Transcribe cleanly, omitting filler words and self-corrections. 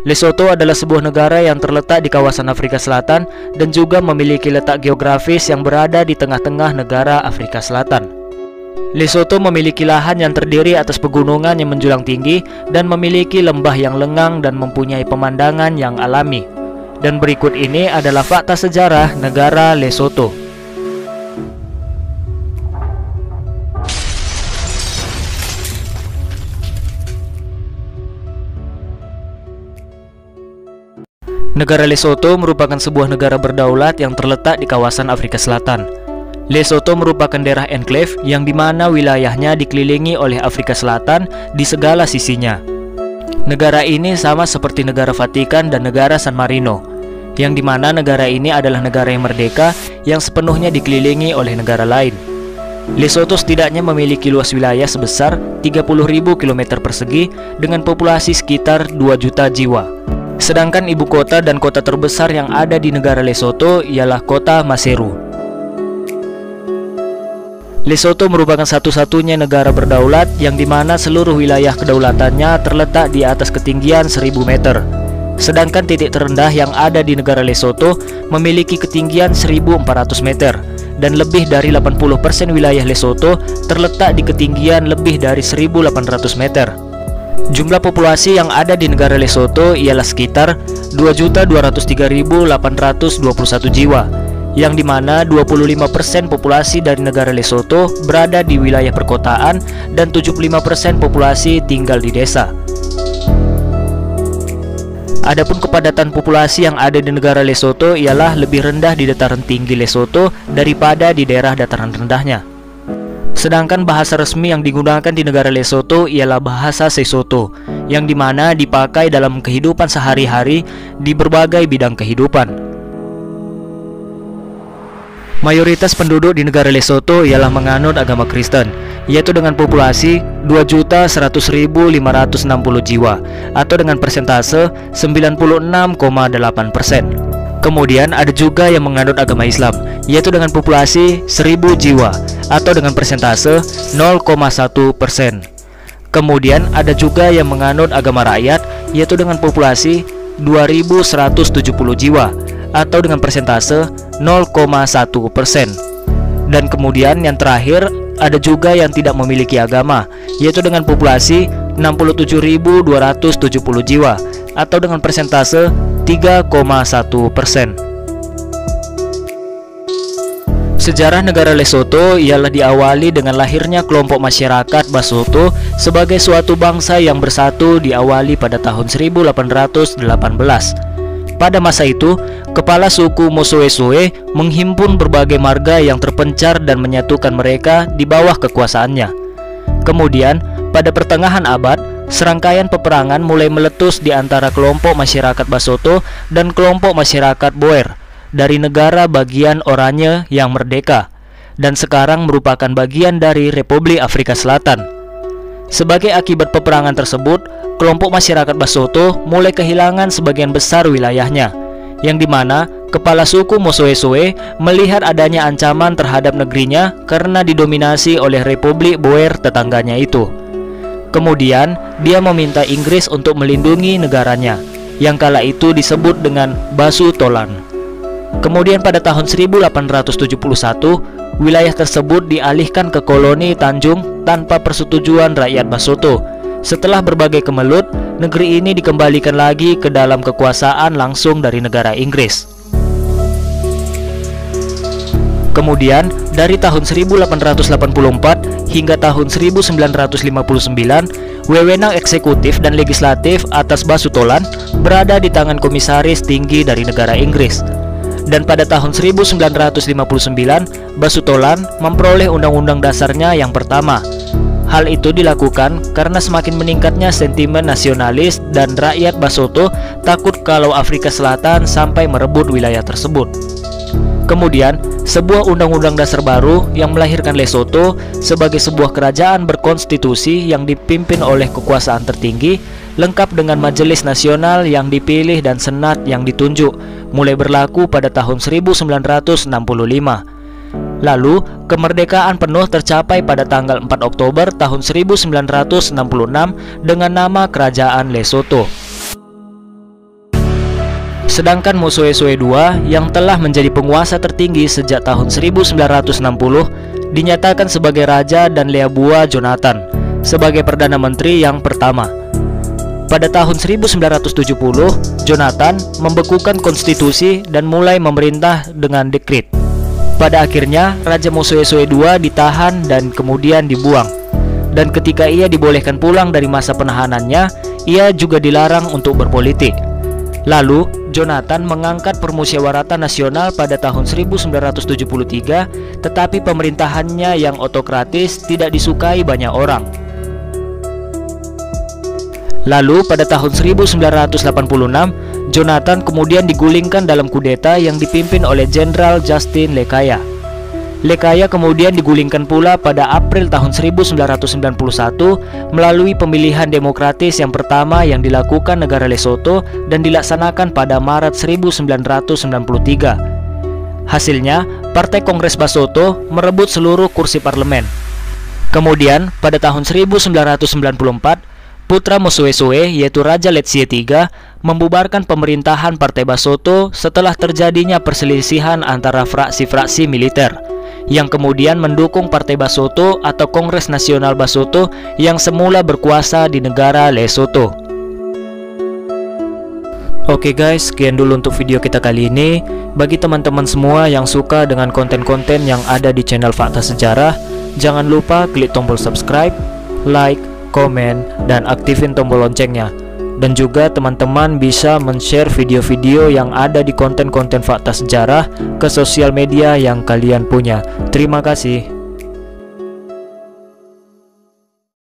Lesotho adalah sebuah negara yang terletak di kawasan Afrika Selatan dan juga memiliki letak geografis yang berada di tengah-tengah negara Afrika Selatan. Lesotho memiliki lahan yang terdiri atas pegunungan yang menjulang tinggi dan memiliki lembah yang lengang dan mempunyai pemandangan yang alami. Dan berikut ini adalah fakta sejarah negara Lesotho. Negara Lesotho merupakan sebuah negara berdaulat yang terletak di kawasan Afrika Selatan. Lesotho merupakan daerah enklave yang dimana wilayahnya dikelilingi oleh Afrika Selatan di segala sisinya. Negara ini sama seperti negara Vatikan dan negara San Marino, yang dimana negara ini adalah negara yang merdeka yang sepenuhnya dikelilingi oleh negara lain. Lesotho setidaknya memiliki luas wilayah sebesar 30.000 km persegi dengan populasi sekitar 2 juta jiwa. Sedangkan ibu kota dan kota terbesar yang ada di negara Lesotho ialah kota Maseru. Lesotho merupakan satu-satunya negara berdaulat yang dimana seluruh wilayah kedaulatannya terletak di atas ketinggian 1000 meter. Sedangkan titik terendah yang ada di negara Lesotho memiliki ketinggian 1400 meter. Dan lebih dari 80% wilayah Lesotho terletak di ketinggian lebih dari 1800 meter. Jumlah populasi yang ada di negara Lesotho ialah sekitar 2.203.821 jiwa, yang dimana 25% populasi dari negara Lesotho berada di wilayah perkotaan dan 75% populasi tinggal di desa. Adapun kepadatan populasi yang ada di negara Lesotho ialah lebih rendah di dataran tinggi Lesotho daripada di daerah dataran rendahnya. Sedangkan bahasa resmi yang digunakan di negara Lesotho ialah bahasa Sesotho, yang dimana dipakai dalam kehidupan sehari-hari di berbagai bidang kehidupan. Mayoritas penduduk di negara Lesotho ialah menganut agama Kristen, yaitu dengan populasi 2.100.560 jiwa, atau dengan persentase 96,8%. Kemudian ada juga yang menganut agama Islam, yaitu dengan populasi 1.000 jiwa atau dengan persentase 0,1%. Kemudian ada juga yang menganut agama rakyat, yaitu dengan populasi 2.170 jiwa atau dengan persentase 0,1%. Dan kemudian yang terakhir ada juga yang tidak memiliki agama, yaitu dengan populasi 67.270 jiwa atau dengan persentase 3,1%. Sejarah negara Lesotho ialah diawali dengan lahirnya kelompok masyarakat Basotho sebagai suatu bangsa yang bersatu diawali pada tahun 1818. Pada masa itu, kepala suku Mosoe-Soe menghimpun berbagai marga yang terpencar dan menyatukan mereka di bawah kekuasaannya. Kemudian, pada pertengahan abad, serangkaian peperangan mulai meletus di antara kelompok masyarakat Basotho dan kelompok masyarakat Boer dari negara bagian Oranye yang merdeka dan sekarang merupakan bagian dari Republik Afrika Selatan. Sebagai akibat peperangan tersebut, kelompok masyarakat Basotho mulai kehilangan sebagian besar wilayahnya, yang dimana kepala suku Mosoe-Soe melihat adanya ancaman terhadap negerinya karena didominasi oleh Republik Boer tetangganya itu. Kemudian, dia meminta Inggris untuk melindungi negaranya, yang kala itu disebut dengan Basutoland. Kemudian pada tahun 1871, wilayah tersebut dialihkan ke koloni Tanjung tanpa persetujuan rakyat Basotho. Setelah berbagai kemelut, negeri ini dikembalikan lagi ke dalam kekuasaan langsung dari negara Inggris. Kemudian, dari tahun 1884 hingga tahun 1959, wewenang eksekutif dan legislatif atas Basutoland berada di tangan komisaris tinggi dari negara Inggris. Dan pada tahun 1959, Basutoland memperoleh undang-undang dasarnya yang pertama. Hal itu dilakukan karena semakin meningkatnya sentimen nasionalis dan rakyat Basotho takut kalau Afrika Selatan sampai merebut wilayah tersebut. Kemudian, sebuah undang-undang dasar baru yang melahirkan Lesotho sebagai sebuah kerajaan berkonstitusi yang dipimpin oleh kekuasaan tertinggi, lengkap dengan majelis nasional yang dipilih dan senat yang ditunjuk, mulai berlaku pada tahun 1965. Lalu, kemerdekaan penuh tercapai pada tanggal 4 Oktober tahun 1966 dengan nama Kerajaan Lesotho. Sedangkan Moshoeshoe II yang telah menjadi penguasa tertinggi sejak tahun 1960 dinyatakan sebagai raja dan Leabua Jonathan sebagai Perdana Menteri yang pertama. Pada tahun 1970, Jonathan membekukan konstitusi dan mulai memerintah dengan dekret. Pada akhirnya, Raja Moshoeshoe II ditahan dan kemudian dibuang. Dan ketika ia dibolehkan pulang dari masa penahanannya, ia juga dilarang untuk berpolitik. Lalu, Jonathan mengangkat Permusyawaratan Nasional pada tahun 1973, tetapi pemerintahannya yang otokratis tidak disukai banyak orang. Lalu pada tahun 1986, Jonathan kemudian digulingkan dalam kudeta yang dipimpin oleh Jenderal Justin Lekaya. Lekaya kemudian digulingkan pula pada April tahun 1991 melalui pemilihan demokratis yang pertama yang dilakukan negara Lesotho dan dilaksanakan pada Maret 1993. Hasilnya, Partai Kongres Basotho merebut seluruh kursi parlemen. Kemudian, pada tahun 1994, putra Moshoeshoe yaitu Raja Letsie III membubarkan pemerintahan Partai Basotho setelah terjadinya perselisihan antara fraksi-fraksi militer yang kemudian mendukung Partai Basotho atau Kongres Nasional Basotho yang semula berkuasa di negara Lesotho. Oke guys, sekian dulu untuk video kita kali ini. Bagi teman-teman semua yang suka dengan konten-konten yang ada di channel Fakta Sejarah, jangan lupa klik tombol subscribe, like, komen, dan aktifin tombol loncengnya. Dan juga teman-teman bisa men-share video-video yang ada di konten-konten Fakta Sejarah ke sosial media yang kalian punya. Terima kasih.